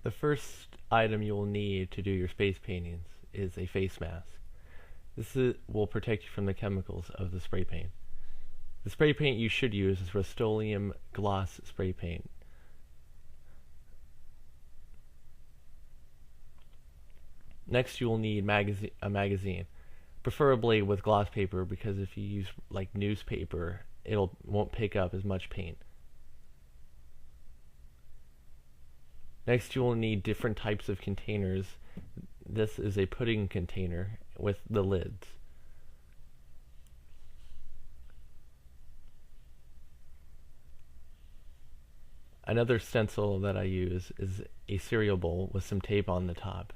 The first item you will need to do your space paintings is a face mask. Will protect you from the chemicals of the spray paint. The spray paint you should use is Rust-Oleum gloss spray paint. Next you will need a magazine, preferably with gloss paper, because if you use like newspaper, won't pick up as much paint. Next you will need different types of containers. This is a pudding container with the lids. Another stencil that I use is a cereal bowl with some tape on the top.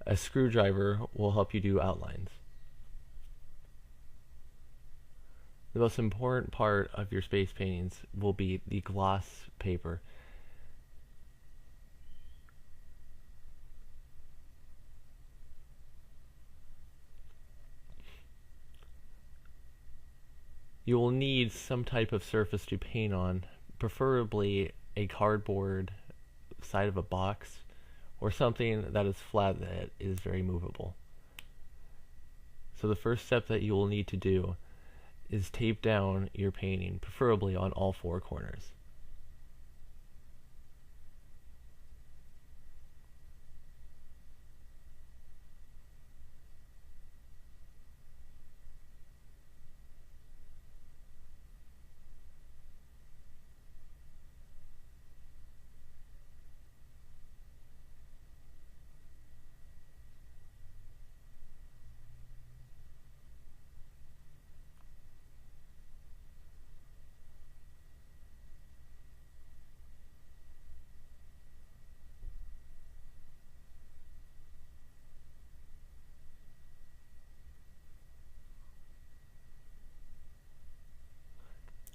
A screwdriver will help you do outlines. The most important part of your space paintings will be the gloss paper. You will need some type of surface to paint on, preferably a cardboard side of a box or something that is flat that is very movable. So the first step that you will need to do is tape down your painting, preferably on all four corners.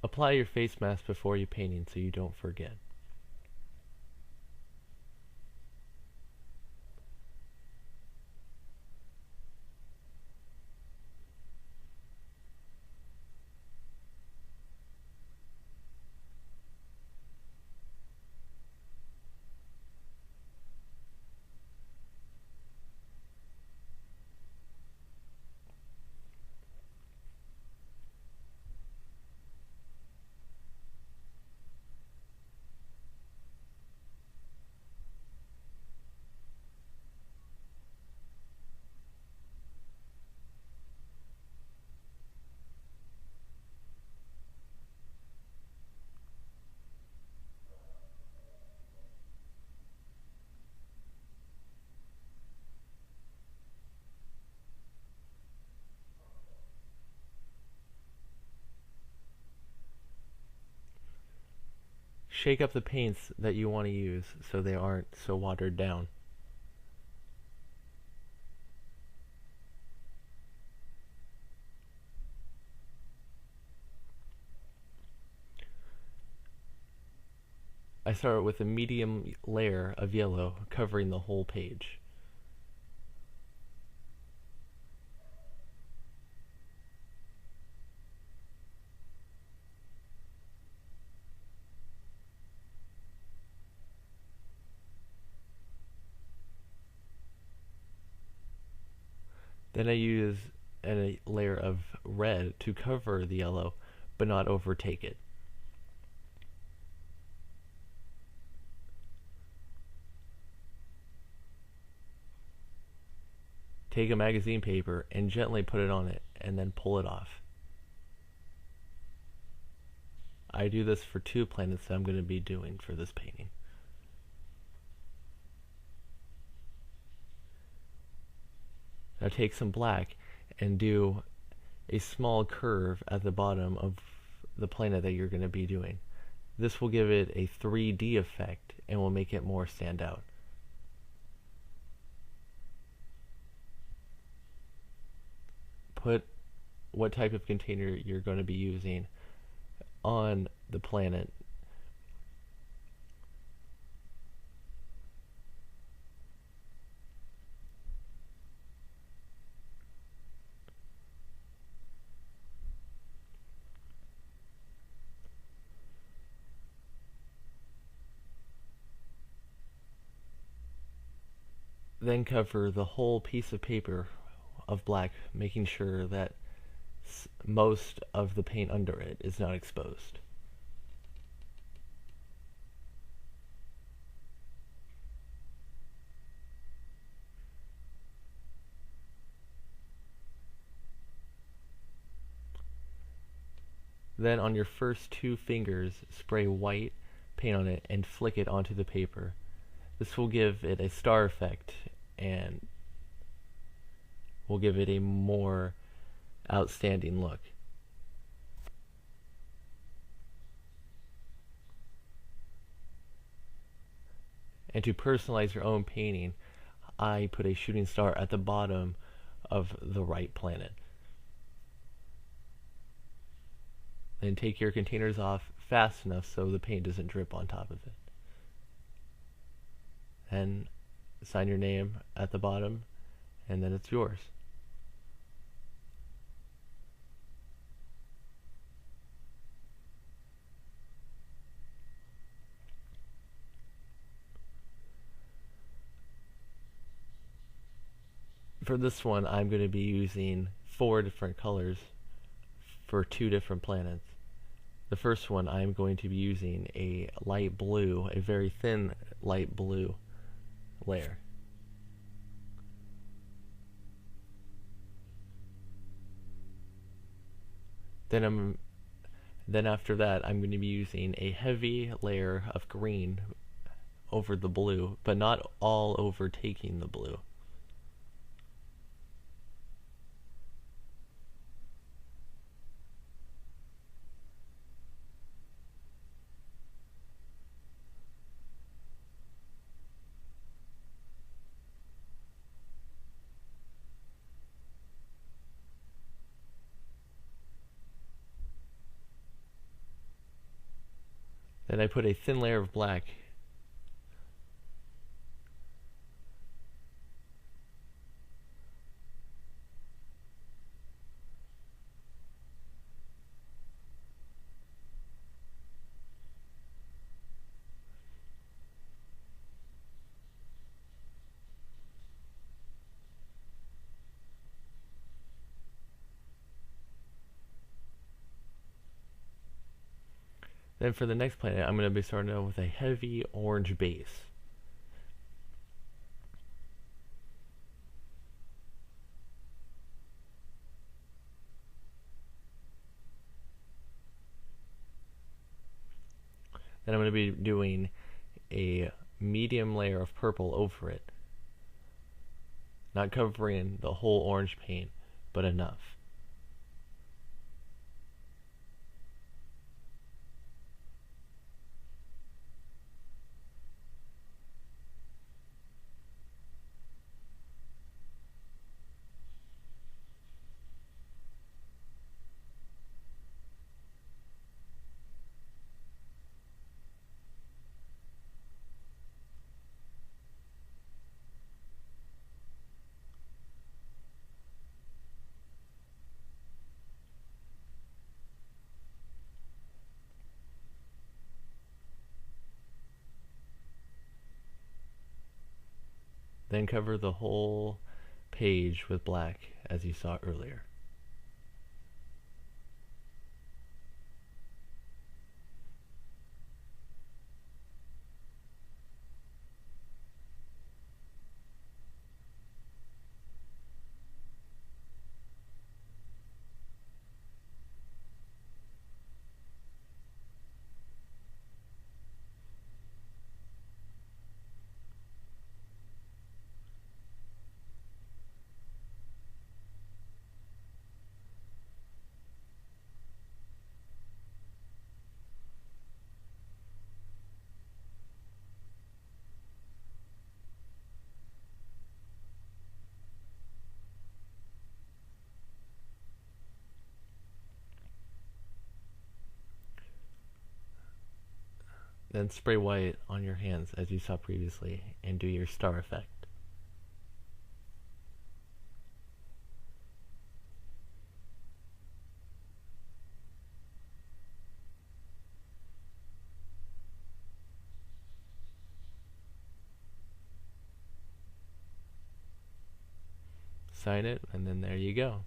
Apply your face mask before you painting so you don't forget. Shake up the paints that you want to use so they aren't so watered down. I start with a medium layer of yellow covering the whole page. Then I use a layer of red to cover the yellow, but not overtake it. Take a magazine paper and gently put it on it, and then pull it off. I do this for 2 planets that I'm going to be doing for this painting. Now take some black and do a small curve at the bottom of the planet that you're going to be doing. This will give it a 3D effect and will make it more stand out. Put what type of container you're going to be using on the planet. Then cover the whole piece of paper of black, making sure that most of the paint under it is not exposed. Then on your first two fingers, spray white paint on it and flick it onto the paper. This will give it a star effect and will give it a more outstanding look. And to personalize your own painting, I put a shooting star at the bottom of the right planet. Then take your containers off fast enough so the paint doesn't drip on top of it. And sign your name at the bottom, and then it's yours. For this one, I'm going to be using 4 different colors for 2 different planets. The first one, I'm going to be using a light blue, a very thin light blue layer. Then after that, I'm going to be using a heavy layer of green over the blue, but not all overtaking the blue. Then I put a thin layer of black Then for the next planet, I'm going to be starting out with a heavy orange base. Then I'm going to be doing a medium layer of purple over it. Not covering the whole orange paint, but enough. Then cover the whole page with black, as you saw earlier. Then spray white on your hands as you saw previously and do your star effect. sign it, and then there you go.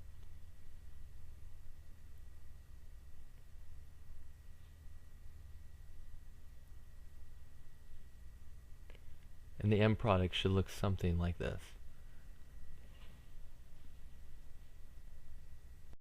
And the end product should look something like this.